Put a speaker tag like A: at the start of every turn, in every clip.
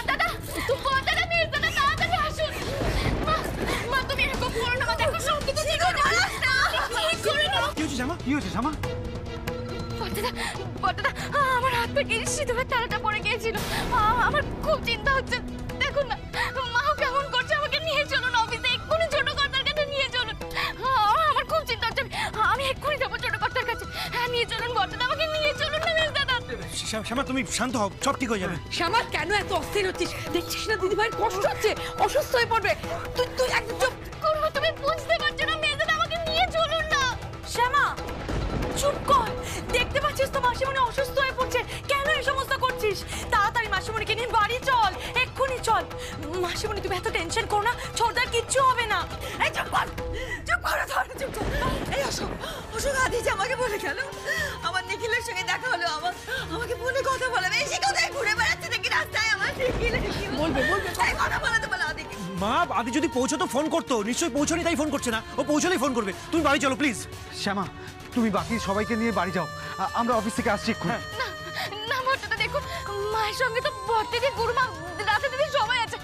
A: দাদা তাড়াতাড়ি আসুন। মা তুমি এরকম করো না, দেখো সব কিছু ঠিক হয়ে যাবে।
B: কি হয়েছে শ্যামা? কি হয়েছে শ্যামা?
A: দাদা আমার হাত থেকে সিঁদুরের তারাটা পড়ে গিয়েছিল। আমার খুব চিন্তা হচ্ছে। দেখুন না মা কেমন করছে। আমাকে নিয়ে চলুন অফিসে, এক্ষুনি ছোট কর্তার কাছে নিয়ে চলুন। আমার খুব চিন্তা হচ্ছে। আমি এক্ষুনি যাবো ছোট কর্তার কাছে। হ্যাঁ নিয়ে চলুন দাদা, আমাকে নিয়ে চলুন না দাদা।
B: শ্যামা তুমি শান্ত হও, সব ঠিক হয়ে যাবে।
C: শ্যামা কেন এত অস্থির হচ্ছিস? দেখছিস না দিদি ভাইয়ের কষ্ট হচ্ছে, অসুস্থ হয়ে পড়বে। তুই একদম চুপ
A: করবো। তুমি বুঝতে পারছো না মেয়েটা, আমাকে নিয়ে চলুন না।
C: শ্যামা চুপ কর, দেখতে পাচ্ছিস তো মাসিমণি অসুস্থ হয়ে পড়ছে। কেন এই সমস্ত করছিস? তাড়াতাড়ি মাসিমণিকে নিয়ে বাড়ি চল, এক্ষুনি চল। মাসিমণি তুমি এত টেনশন করো না, ছোটদার কিচ্ছু হবে না। এই চুপ কর, চুপ করো, চুপ কর। এই অশোক আদি যে আমাকে বলে গেল আমার নিখিলের সঙ্গে দেখা হলো। আমাকে ফোনে কথা বলে, বেশি কথায় ঘুরে বেড়াচ্ছে নাকি রাস্তায়। আমার নিখিল বলবে কথা বলাতে বলে আদিকে।
B: মা আদি যদি পৌঁছতো ফোন করতো, নিশ্চয়ই পৌঁছনি তাই ফোন করছে না। ও পৌঁছলেই ফোন করবে। তুমি বাড়ি চলো প্লিজ।
D: শ্যামা তুমি বাকি সবাইকে নিয়ে বাড়ি যাও, আমরা অফিস থেকে আসছি এক্ষুনি।
A: না বর্তাদা দেখুন, মায়ের সঙ্গে তো বর্তিদি গুরুমা রাতে দিদি সবাই আছে।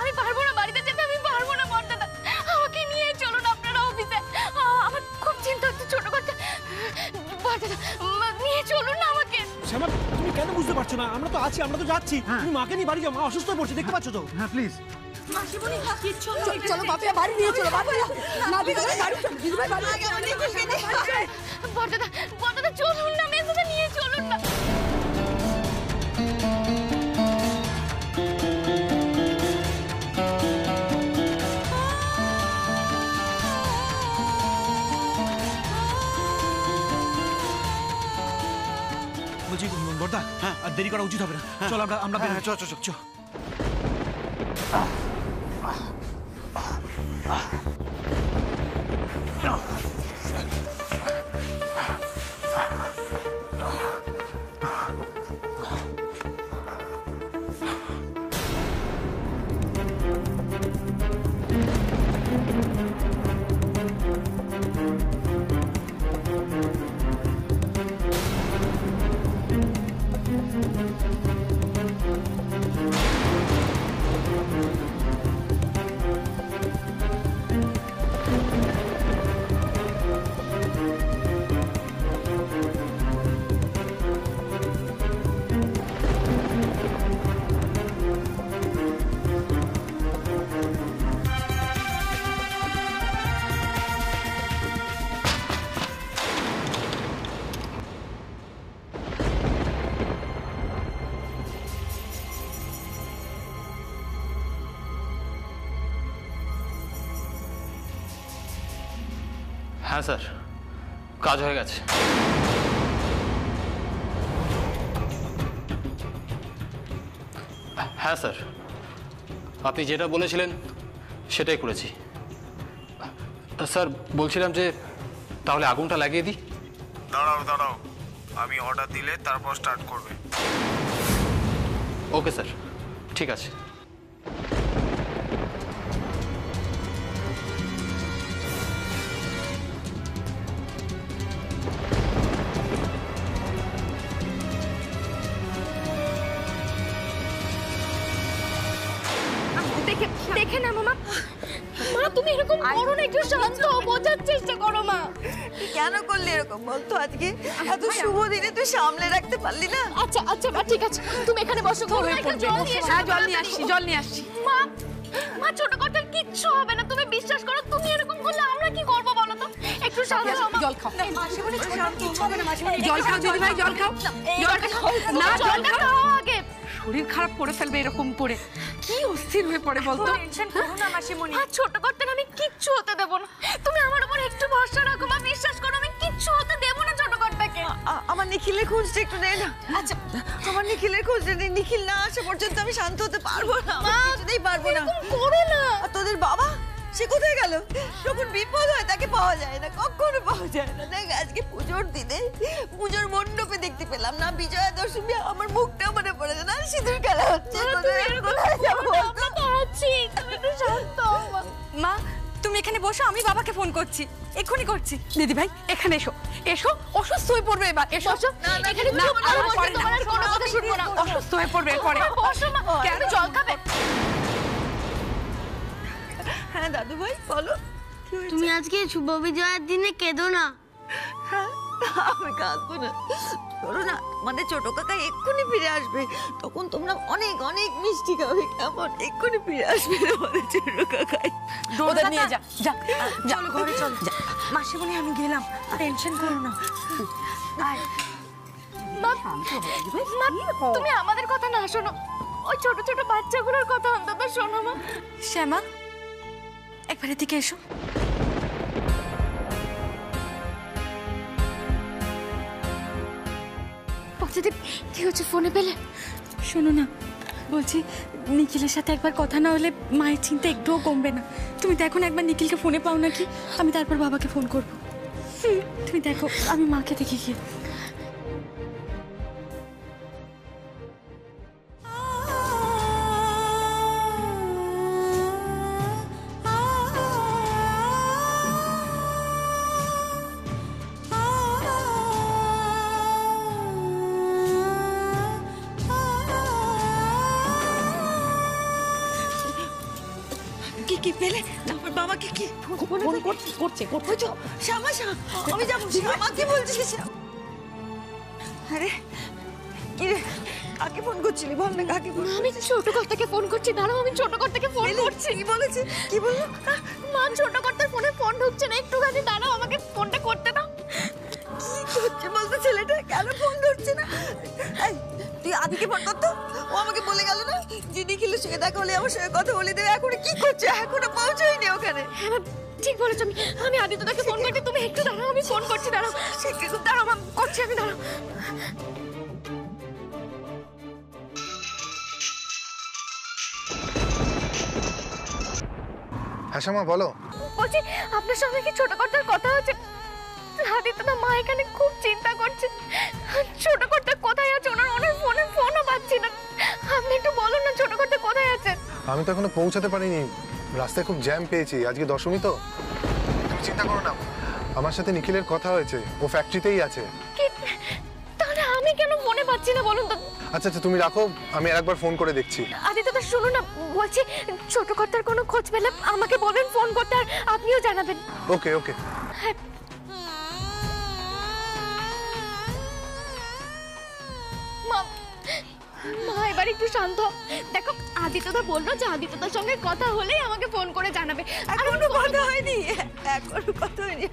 A: আমি পারবো না বাড়িতে যেতে, আমি পারবো না বর্তাদা। আমাকে নিয়ে চলুন আপনারা অফিসে। আমার খুব চিন্তা হচ্ছে ছোট কথা। বর্তাদা নিয়ে চলুন না আমাকে।
B: শ্যামা তুমি কেন বুঝতে পারছো না? আমরা তো আছি, আমরা তো যাচ্ছি। তুমি মাকে নিয়ে বাড়ি যাও, মা অসুস্থ হয়ে পড়ছে, দেখতে পাচ্ছ তো?
D: হ্যাঁ প্লিজ
C: চলো বাপিয়া বাড়ি নিয়ে চলো। না দিদি ভাই বাড়ি চলো, দিদি ভাই বাড়ি।
A: বর্তাদা চলুন না, মেয়েটা নিয়ে চলুন না।
B: বলছি বর্দা, হ্যাঁ আর দেরি করা উচিত হবে না। চল আমরা চল।
E: হ্যাঁ স্যার, কাজ হয়ে গেছে। হ্যাঁ স্যার, আপনি যেটা বলেছিলেন সেটাই করেছি। স্যার বলছিলাম যে তাহলে আগুনটা লাগিয়ে দিই।
F: দাঁড়াও, আমি অর্ডার দিলে তারপর স্টার্ট করবে।
E: ওকে স্যার, ঠিক আছে।
A: দেখে না মামা, তুমি এরকম করো না, একটু শান্ত বোঝার চেষ্টা করো মা।
C: কেন করলি এরকম বলতো? আজকে এত শুভ দিনে তুই সামলে রাখতে পারলি না?
A: আচ্ছা মা ঠিক আছে, তুমি এখানে বসো।
C: জল নিয়ে আসছি।
A: মা ছোট কর্তার কিচ্ছু হবে না, তুমি বিশ্বাস করো। তুমি এরকম করলে আমরা কি করবো বলো তো? একটু শান্ত হও।
C: জল খাও। জল খাও দিদি ভাই, জল খাও। না জল খাও আগে, শরীর খারাপ করে ফেলবে এরকম করে। কি অস্থির হয়ে পড়ে বলতো?
A: টেনশন করো না মাসিমণি। ছোট কর্তার আমি কিচ্ছু হতে দেব না। তুমি আমার উপর একটু ভরসা রাখো মা, বিশ্বাস করো। আমি কিচ্ছু হতে দেব না ছোট কর্তাকে।
C: আমার নিখিলের খোঁজটা একটু নে না।
A: আচ্ছা
C: তোমার নিখিলের খোঁজটা নে। নিখিল না আসা পর্যন্ত আমি শান্ত হতে পারবো না। কিছুতেই পারবো না।
A: করো না।
C: আর তোদের বাবা সে কোথায় গেল? যখন বিপদ হয় তাকে পাওয়া যায় না, কখনো পাওয়া যায় না। দেখ আজকে পুজোর দিনে পুজোর মণ্ডপে দেখতে পেলাম না। বিজয়া দশমী আমার মুখটা মনে পড়ে না। সিঁদুর খেলা হচ্ছে। কোথায় যাবো?
A: তুমি একটু শান্ত হও
C: মা তুমি এখানে বসো, আমি বাবাকে ফোন করছি, এক্ষুনি করছি। দিদি ভাই এখানে এসো, এসো, অসুস্থ হয়ে পড়বে এবার, এসো।
A: এখানে চুপ করো, বলছি, তোমার আর কোনো কথা শুনবো না।
C: অসুস্থ হয়ে পড়বে এরপরে।
A: বসো মা, কেন জল খাবে?
G: হ্যাঁ দাদু ভাই বলো।
H: তুমি আজকে শুভ বিজয়ের দিনে কেঁদো না।
G: আমি কাঁদবো না, ধরো না, মানে ছোট কাকা এক্ষুনি ফিরে আসবে, তখন তোমরা অনেক অনেক মিষ্টি খাবে, কেমন? এক্ষুনি ফিরে আসবে আমাদের ছোট কাকাই।
C: ওদের নিয়ে যা, যা, চলো ঘরে চলো। মাসিমণি আমি গেলাম, টেনশন করো না।
A: মা, তুমি আমাদের কথা না শোনো, ওই ছোট ছোট বাচ্চাগুলোর কথা অন্তত শোনো মা।
C: শ্যামা, একবার এদিকে এসো।
A: পজিটিভ কি হচ্ছে ফোনে পেলে?
I: শোনো না, বলছি নিখিলের সাথে একবার কথা না হলে মায়ের চিন্তা একটুও কমবে না। তুমি দেখো না একবার নিখিলকে ফোনে পাও নাকি, আমি তারপর বাবাকে ফোন করবো। তুমি দেখো, আমি মাকে দেখে গিয়ে।
G: কি কি পেলে? আমার বাবাকে কি ফোন করছে? শ্যামা, আমি যাবো। শ্যামা কি বলছিস? আরে কি রে, কাকে ফোন করছিলি বল না, কাকে ফোন?
A: আমি ছোট কর্তাকে ফোন করছি, দাঁড়াও আমি ছোট কর্তাকে ফোন করছি।
G: কি বলেছে? কি বললো?
A: মা, ছোট কর্তার ফোনে ফোন ঢুকছে না, একটুখানি দাঁড়াও, আমাকে ফোনটা করতে দাও।
G: কি হচ্ছে বলতো ছেলেটা, কেন ফোন ধরছে না? এই, তুই আদিকে ফোন করতো, ও আমাকে বলে গেল না যে নিখিলের সঙ্গে দেখা হলে আমার সঙ্গে কথা বলে দেবে। এখন কি করছে? এখনো পৌঁছায়নি ওখানে।
A: হ্যাঁ মা, ঠিক বলেছো। আমি আদিত্যদাকে ফোন করছি, তুমি একটু দাঁড়াও, আমি ফোন করছি, দাঁড়াও। দাঁড়াও মা, করছি আমি, দাঁড়াও।
D: হ্যাঁ শ্যামা বলো।
A: বলছি, আপনার সঙ্গে কি ছোট কর্তার কথা হচ্ছে? আদিত্যদা মা এখানে খুব চিন্তা করছে। ছোট কর্তা কোথায় আছে? ওনার ফোনে ফোনও পাচ্ছি না। আপনি একটু বলুন না, ছোট কর্তা কোথায় আছে?
J: আমি তো এখনো পৌঁছাতে পারিনি, রাস্তায় খুব জ্যাম পেয়েছি, আজকে দশমী তো। তুমি চিন্তা করো না, আমার সাথে নিখিলের কথা হয়েছে, ও ফ্যাক্টরিতেই আছে।
A: কি, তাহলে আমি কেন ফোনে পাচ্ছি না বলুন তো?
J: আচ্ছা আচ্ছা তুমি রাখো, আমি আরেকবার ফোন করে দেখছি।
A: আদিত্যদা শুনুন না, বলছি ছোট কর্তার কোনো খোঁজ পেলে আমাকে বলবেন ফোন করতে, আর আপনিও জানাবেন।
J: ওকে ওকে।
A: হ্যাঁ। মা, এবার একটু শান্ত হও। দেখো, আদিত্যদা বললো যে আদিত্যদার সঙ্গে কথা হলেই আমাকে ফোন করে জানাবে।
G: এখনো কথা হয়নি, এখনো কথা হয়নি।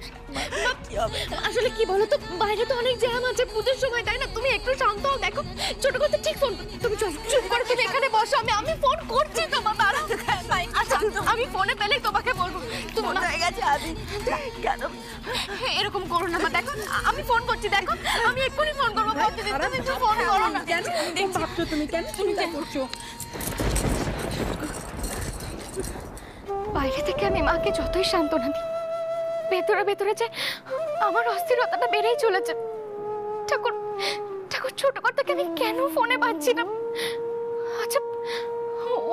G: কি হবে?
A: আসলে কি বলো তো, বাইরে তো অনেক জ্যাম আছে, পুজোর সময়, তাই না? তুমি একটু শান্ত হও, দেখো ছোট কথা ঠিক ফোন। তুমি চলো, চুপ করে তুমি এখানে বসো, আমি ফোন করছি তোমার। দাঁড়াও, আচ্ছা আমি ফোনে পেলেই তোমাকে বলবো। তুমি
G: কোথায় গেছে আদি? কেন
A: এরকম করো না মা, দেখো আমি ফোন করছি, দেখো আমি এক্ষুনি ফোন করবো। তুমি একটু ফোন করো না।
I: তুমি কেন চিন্তা করছো?
A: বাইরে থেকে আমি মাকে যতই সান্ত্বনা দিই, ভেতরে ভেতরে যে আমার অস্থিরতাটা বেড়েই চলেছে। ঠাকুর ঠাকুর, ছোট কর্তাকে আমি কেন ফোনে পাচ্ছি না? আচ্ছা,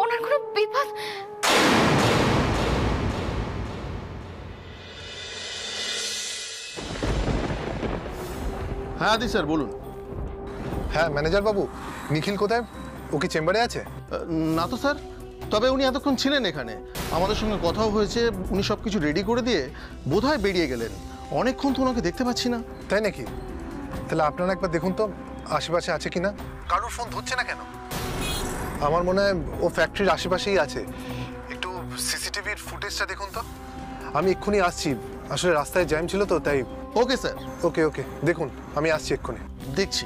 A: ওনার কোনো বিপদ?
K: হ্যাঁ আদি স্যার বলুন।
J: হ্যাঁ ম্যানেজার বাবু, নিখিল কোথায়? ও কি চেম্বারে আছে?
K: না তো স্যার, তবে উনি এতক্ষণ ছিলেন এখানে, আমাদের সঙ্গে কথাও হয়েছে, উনি সব কিছু রেডি করে দিয়ে বোধহয় বেরিয়ে গেলেন। অনেকক্ষণ তো ওনাকে দেখতে পাচ্ছি না।
J: তাই নাকি? তাহলে আপনারা একবার দেখুন তো আশেপাশে আছে কিনা। কারোর ফোন ধরছে না কেন? আমার মনে হয় ও ফ্যাক্টরির আশেপাশেই আছে। একটু সিসিটিভির ফুটেজটা দেখুন তো। আমি এক্ষুনি আসছি, আসলে রাস্তায় জ্যাম ছিল তো তাই।
K: Okay sir.
J: ওকে ওকে, দেখুন আমি আসছি এক্ষুনি।
K: দেখছি।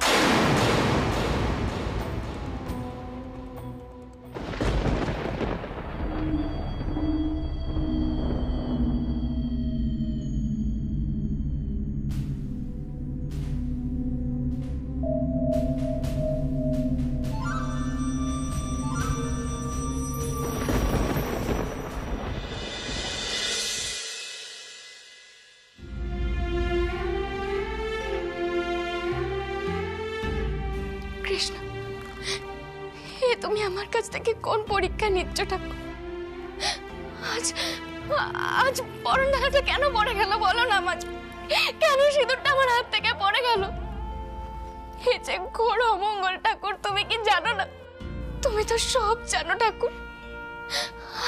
A: কৃষ্ণ, তুমি আমার কাছ থেকে কোন পরীক্ষা নিচ্ছ ঠাকুর? আজ বরণ ডালাটা কেন পড়ে গেল বলো না? কেন সিঁদুরটা আমার হাত থেকে পড়ে গেল? এই যে ঘোর অমঙ্গল ঠাকুর, তুমি কি জানো না? তুমি তো সব জানো ঠাকুর।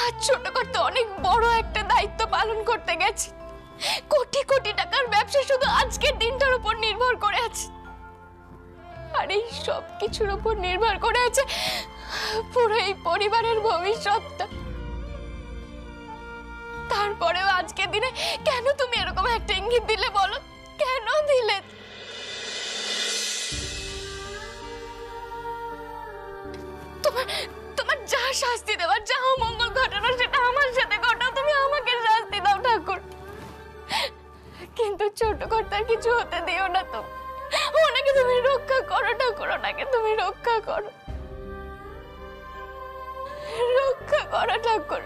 A: আজ ছোট করতে অনেক বড় একটা দায়িত্ব পালন করতে গেছি। কোটি কোটি টাকার ব্যবসা শুধু আজকের দিনটার উপর নির্ভর করে আছে, আর এই সব কিছুর উপর নির্ভর করে আছে পুরো এই পরিবারের ভবিষ্যৎটা। তারপরেও আজকের দিনে কেন তুমি এরকম একটা ইঙ্গিত দিলে বলো? কেন দিলে? তোমার যা শাস্তি দেওয়ার, যা অমঙ্গল ঘটানো সেটা আমার সাথে ঘটাও, তুমি আমাকে শাস্তি দাও ঠাকুর, কিন্তু ছোট কর্তার কিছু হতে দিও না। তো ওনাকে তুমি রক্ষা করো ঠাকুর, ওনাকে তুমি রক্ষা করো, রক্ষা করো ঠাকুর।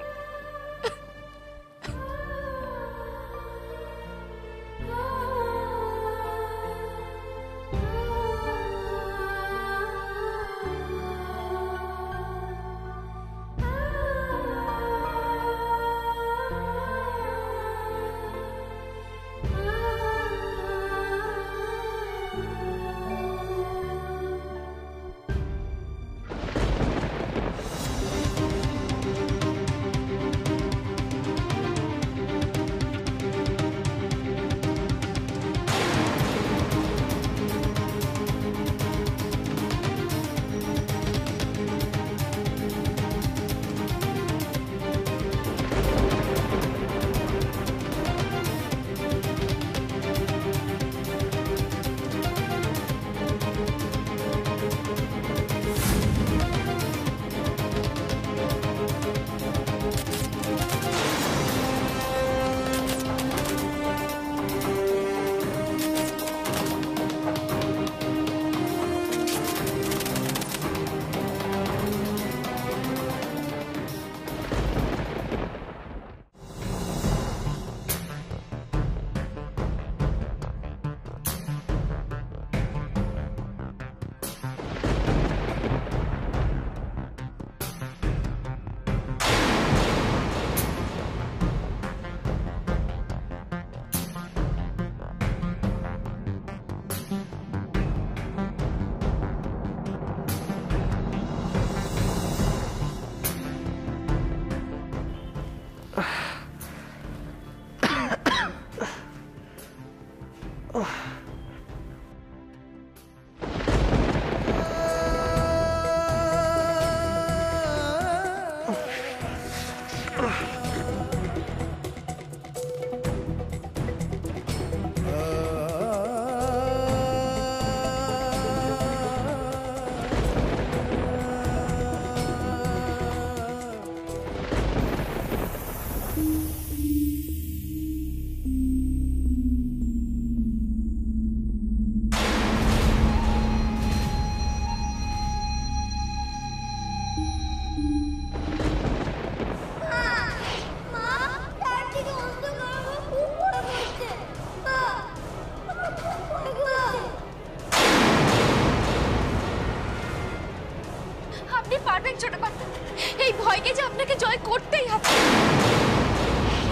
A: এই ভয়কে যে আপনাকে জয় করতেই হবে।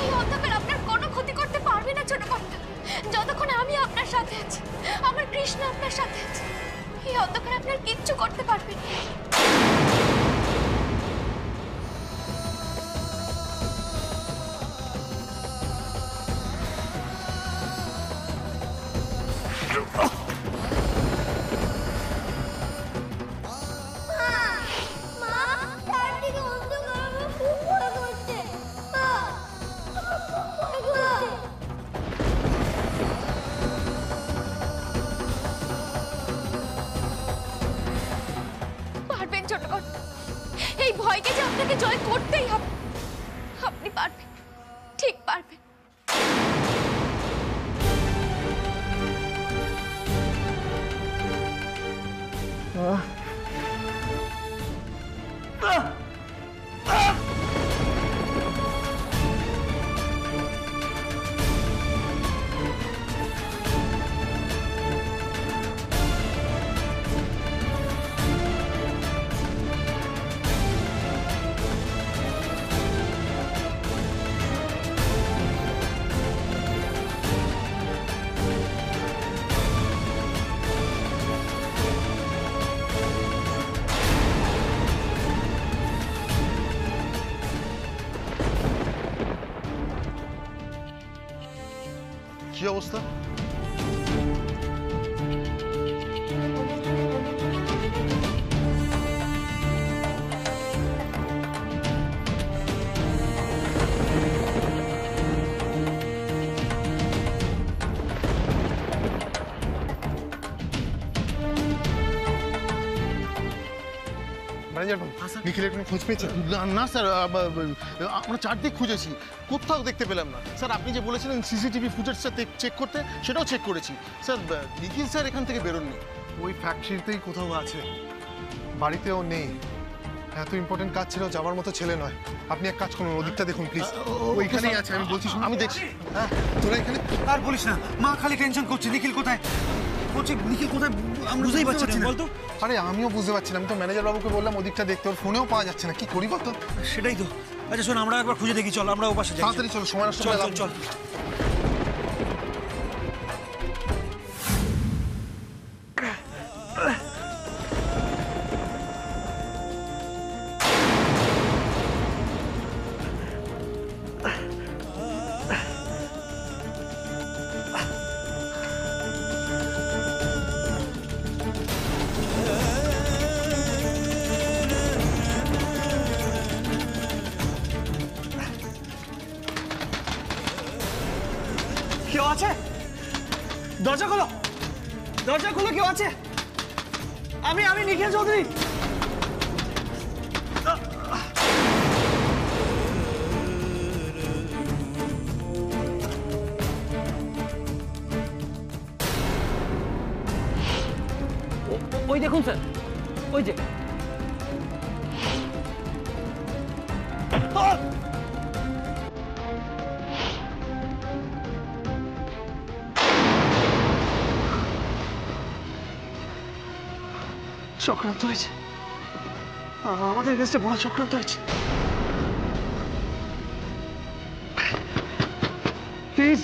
A: এই অন্ধকার আপনার কোনো ক্ষতি করতে পারবে না ছোট কর্তা, যতক্ষণ আমি আপনার সাথে আছি, আমার কৃষ্ণ আপনার সাথে আছে। এই অন্ধকার আপনার কিচ্ছু করতে পারবে না। এই ভয়কে যে আপনাকে জয় করতেই হবে, আপনি পারবেন, ঠিক পারবেন।
K: কি অবস্থা?
J: ম্যানেজার বাবু, নিখিলের কোনো খোঁজ পেয়েছেন?
K: না স্যার, আমরা চারদিক খুঁজেছি, কোথাও দেখতে পেলাম না। স্যার আপনি যে বলেছিলেন সিসিটিভি ফুটেজটা চেক করতে, সেটাও চেক করেছি স্যার। নিখিল স্যার এখান থেকে বেরোননি।
J: ওই ফ্যাক্টরিতেই কোথাও আছে, বাড়িতেও নেই। এত ইম্পর্টেন্ট কাজ ছিল, যাওয়ার মতো ছেলে নয়। আপনি এক কাজ করুন, ওদিকটা দেখুন প্লিজ। ওইখানেই আছে, আমি বলছি,
K: আমি দেখছি।
J: হ্যাঁ, তোরা এখানে
B: আর বলিস না, মা খালি টেনশন করছে। নিখিল কোথায়? বলছি নিখিল কোথায়, আমরা বুঝতেই পারছি না। বলতো।
J: আরে আমিও বুঝতে পারছি না, আমি তো ম্যানেজার বাবুকে বললাম ওদিকটা দেখতে, ওর ফোনেও পাওয়া যাচ্ছে না। কি করি বলতো?
B: সেটাই তো। আচ্ছা শোন, আমরা একবার খুঁজে দেখি, চল আমরা ও পাশে যাই।
J: তাড়াতাড়ি চলো, সময় নষ্ট করে লাভ নেই।
B: চল। কেউ আছে? দরজা খোলো, দরজা খোলো, কেউ আছে? আমি নিখিল চৌধুরী। ওই দেখুন স্যার, ওই যে। চক্রান্ত হয়েছে, আমাদের কাছে বড় চক্রান্ত হয়েছে। প্লিজ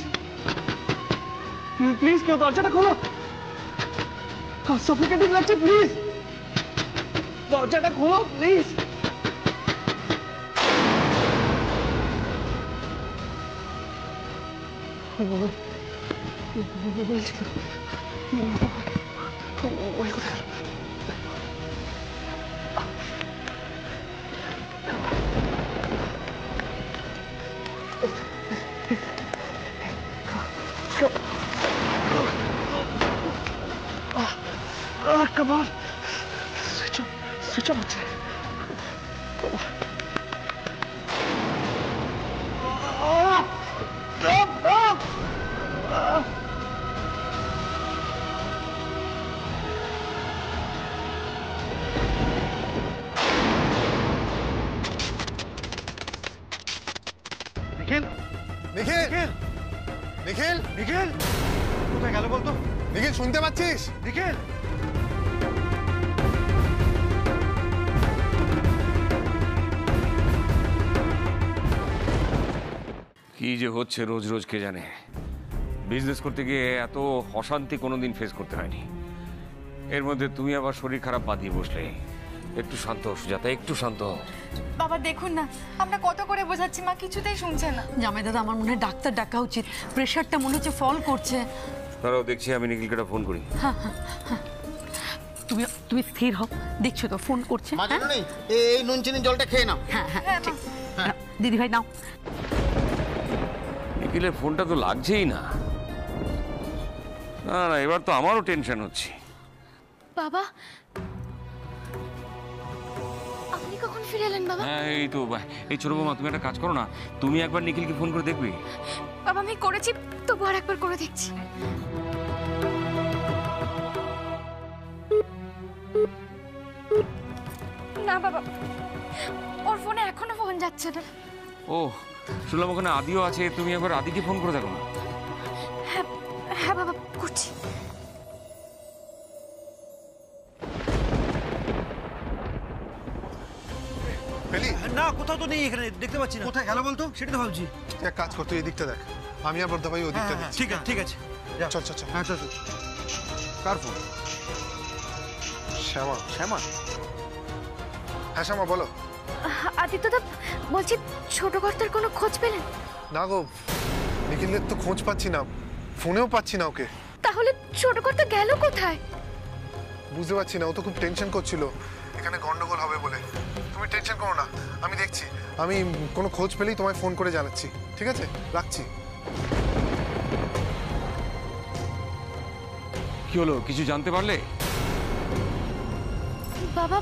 B: প্লিজ কেউ দরজাটা খোলো, সাফোকেটিং লাগছে। প্লিজ দরজাটা খোলো, please. Come on. Switch on. নিখিল,
J: নিখিল, নিখিল,
B: নিখিল কোথায় গেল বলতো?
J: নিখিল শুনতে পাচ্ছিস?
B: নিখিল,
L: কি যে হচ্ছে রোজ রোজ কে জানে। বিজনেস করতে গিয়ে এত অশান্তি কোনোদিন ফেস করতে হয়নি। এর মধ্যে তুমি আবার শরীর খারাপ বাঁধিয়ে বসলে। একটু শান্ত হও সুজাতা, একটু শান্ত হও।
I: বাবা দেখুন না, আমরা কত করে বোঝাচ্ছি, মা কিছুতেই শুনছে না।
C: জামাই দাদা, আমার মনে হয় ডাক্তার ডাকা উচিত। প্রেশারটা মনে হচ্ছে ফল করছে।
L: তারাও দেখছি, আমি নিখিলকে ফোন করি।
C: তুমি স্থির হও, দেখছো তো ফোন করছে।
K: এই নুন চিনি জলটা খেয়ে নাও।
C: হ্যাঁ, দিদি ভাই নাও।
L: নিখিলের ফোনটা তো লাগছেই না। না না, এবার তো আমারও টেনশন হচ্ছে।
A: বাবা, আপনি কখন ফিরে এলেন বাবা?
L: হ্যাঁ এই তো, এই ছোট বৌমা তুমি একটা কাজ করো না, তুমি একবার নিখিলকে ফোন করে দেখবি।
A: বাবা আমি করেছি, তবু আর একবার করে দেখছি। না বাবা, ওর ফোনে এখনো ফোন যাচ্ছে না।
L: ও শুনলাম ওখানে আদিও আছে, তুমি একবার আদিকে ফোন করে দেখো না।
A: হ্যাঁ বাবা, করছি।
B: না কোথাও তো নেই, এখানে দেখতে পাচ্ছি না। কোথায় গেল বলতো? সেটা তো ভাবছি।
J: এক কাজ কর, তুই এদিকটা দেখ, আমি আর বর্দা ভাই ওদিকটা দেখছি।
B: ঠিক আছে।
J: চল চল চল।
B: হ্যাঁ চল।
J: কার ফোন? শ্যামা।
B: শ্যামা?
J: হ্যাঁ শ্যামা বলো।
A: আদিত্যদা বলছি, ছোট কর্তার কোনো খোঁজ পেলেন?
J: না গো, নিখিলের তো খোঁজ পাচ্ছি না, ফোনেও পাচ্ছি না ওকে।
A: তাহলে ছোট কর্তা গেল কোথায়?
J: বুঝতে পারছি না, ও তো খুব টেনশন করছিল এখানে গন্ডগোল হবে বলে। তুমি টেনশন করো না, আমি দেখছি, আমি কোনো খোঁজ পেলেই তোমায় ফোন করে জানাচ্ছি, ঠিক আছে? রাখছি।
L: কি হলো, কিছু জানতে পারলে?
A: বাবা,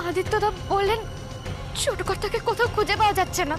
A: আদিত্যদা বললেন ছোট কর্তাকে কোথাও খুঁজে পাওয়া যাচ্ছে না।